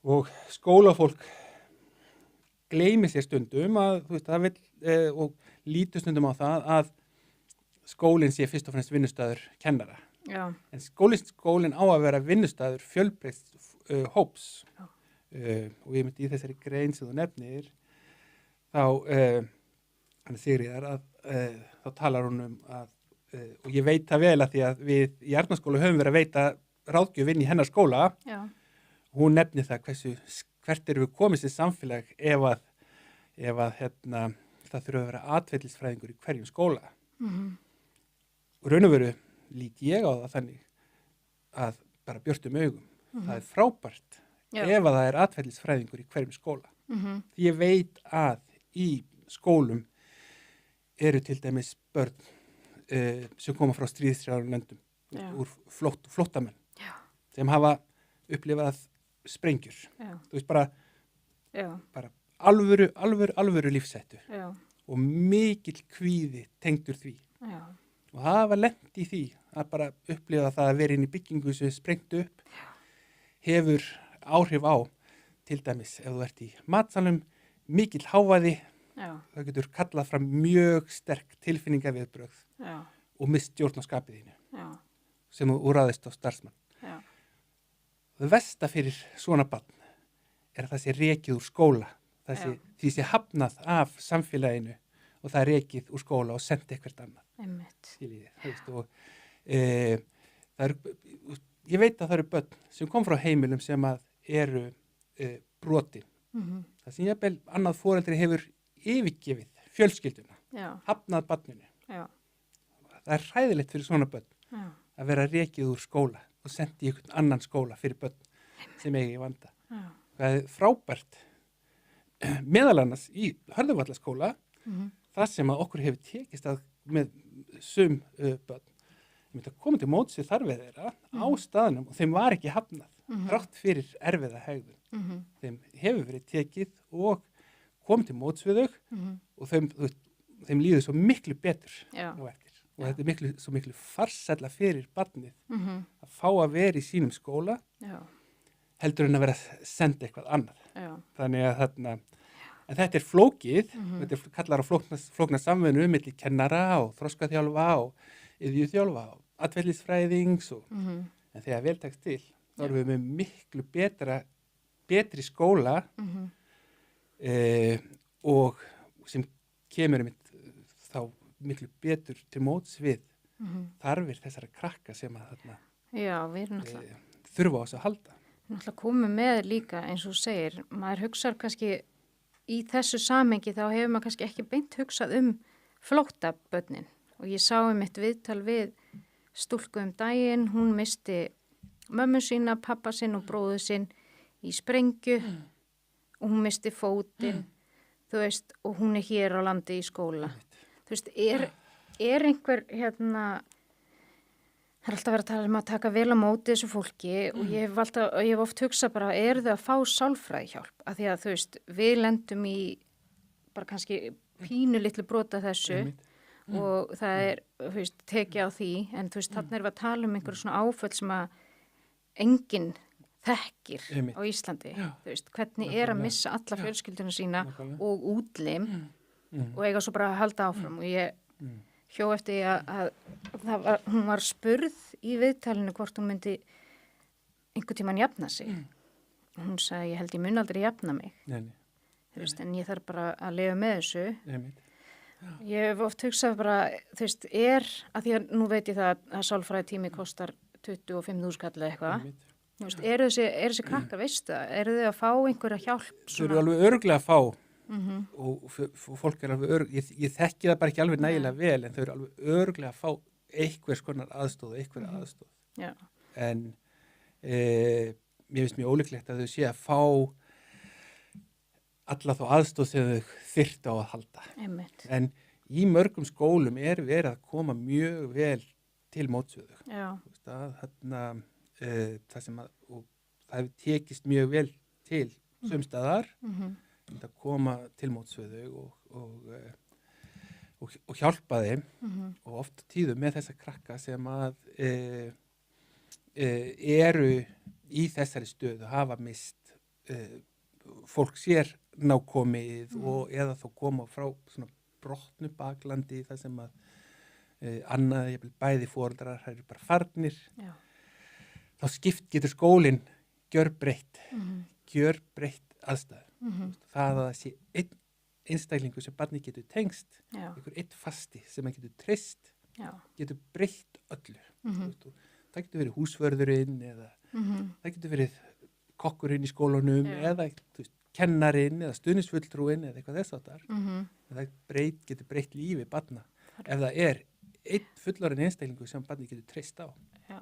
og skólafólk gleymir sér stundum að, þú veist, það vill og lítur stundum á það að skólinn sé fyrst og fremst vinnustæður kennara. Já. En skólinn á að vera vinnustæður fjölbreytts hóps. Og ég myndi í þessari grein sem þú nefnir, þá hann Sigríðar að þá talar hún að og ég veit það vel að því að við í Arnarskóla höfum verið að veita ráðgjöf inn í hennar skóla. Já. Hún nefnir það hvert eru við komið sem samfélag ef að það þurfa að vera atferlisfræðingur í hverjum skóla. Og raun og veru lít ég á það þannig að bara björtum augum. Það er frábært ef að það er atferlisfræðingur í hverjum skóla. Því ég veit að í skólum eru til dæmis börn sem koma frá stríðshrjáðum löndum úr flóttamenn sem hafa upplifað sprengjur. Þú veist bara alvöru lífshættu og mikill kvíði tengdur því. Og það var lent í því að bara upplifa það að vera inn í byggingu sem sprengt upp hefur áhrif á til dæmis ef þú ert í matsalum, mikill hávaði. Það getur kallað fram mjög sterk tilfinningaviðbrögð og mist stjórn á skapið þínu sem þú úrraðist á starfsmann. Það versta fyrir svona barn er að það sé rekið úr skóla, því sé hafnað af samfélaginu og það er rekið úr skóla og sendið eitthvað annað. Ég veit að það eru börn sem kom frá heimilum sem að eru brotin. Það sem jafnvel annað foreldri hefur yfirgefið fjölskylduna, hafnað barninu. Það er hræðilegt fyrir svona börn að vera rekið úr skóla og sendið í einhvern annan skóla fyrir börn sem eigi í vanda. Það er frábært meðal annars í Hörðuvallaskóla, það sem að okkur hefur tekist að með sum börn. Ég myndi að koma til móts við þarfir þeirra á staðnum og þeim var ekki hafnað, þrátt fyrir erfiða hegðun. Þeim hefur verið tekið og komið til móts við þau og þeim líður svo miklu betur nú eftir. Og þetta er svo miklu farsælla fyrir barnið að fá að vera í sínum skóla heldur en að vera að senda eitthvað annað. Þannig að en þetta er flókið, þetta er kallar á flókna samvinnu milli kennara og þroskaþjálfa og iðjuþjálfa og atferlisfræðings en þegar vel tekst til þá erum við með miklu betri skóla og sem kemur þá miklu betur til móts við þarfir þessara krakka sem að þurfa á þess að halda. Náttúrulega komum með líka eins og segir, maður hugsar kannski í þessu samengi þá hefur maður kannski ekki beint hugsað flóttabörnin og ég sá mitt viðtal við stúlku daginn, hún misti mömmu sína, pappa sinn og bróðu sinn í sprengju og hún misti fótinn, þú veist, og hún er hér á landi í skóla. Þú veist, er einhver það er alltaf verið að tala að taka vel á móti þessu fólki og ég hef oft hugsað bara, eru þau að fá sálfræðihjálp? Af því að þú veist, við lendum í bara kannski pínu litlu brota þessu og það er, þú veist, tekið á því, en þú veist, þarna erum við að tala einhverju svona áföll sem að enginn þekkir á Íslandi. Þú veist, hvernig er að missa alla fjölskylduna sína og útlim og eiga svo bara að halda áfram og ég hjó eftir að hún var spurð í viðtalinu hvort hún myndi einhvern tímann jafna sig. Hún sagði, ég held ég mun aldrei jafna mig. Þú veist, en ég þarf bara að lifa með þessu. Ég hef oft hugsað bara, þú veist, að því að nú veit ég það að sálfræðitími kostar 25.000 kall eða eitthvað. Þú veist, eru þessi krakkar, veistu það? Eru þau að fá einhverja hjálp? Þau eru alveg örugglega að fá og fólk er alveg ég þekki það bara ekki alveg nægilega vel en þau eru alveg örugglega að fá einhvers konar aðstoð. En mér finnst mjög ólíklegt að þau sé að fá alla þá aðstoð sem þau þyrftu á að halda. En í mörgum skólum er verið að koma mjög vel til móts við þau. Það sem og það hefur tekist mjög vel til sumstaðar að koma til móts við þau og hjálpa þeim og oft tíðum með þessa krakka sem að eru í þessari stöðu hafa mist fólk sér nákomið og eða þá koma frá svona brotnu baklandi þar sem að annað, bæði foreldrar eru bara farnir. Já. Þá getur skólinn gjörbreytt aðstæður. Það að það sé einn einstaklingu sem barnið getur tengst, einhver einn fasti sem hann getur treyst, getur breytt öllu. Það getur verið húsvörðurinn eða það getur verið kokkurinn í skólanum eða kennarinn eða stuðningsfulltrúinn eða eitthvað þess áttar. Það getur breytt lífi barna ef það er einn fullorðinn einstaklingu sem barnið getur treyst á. Já.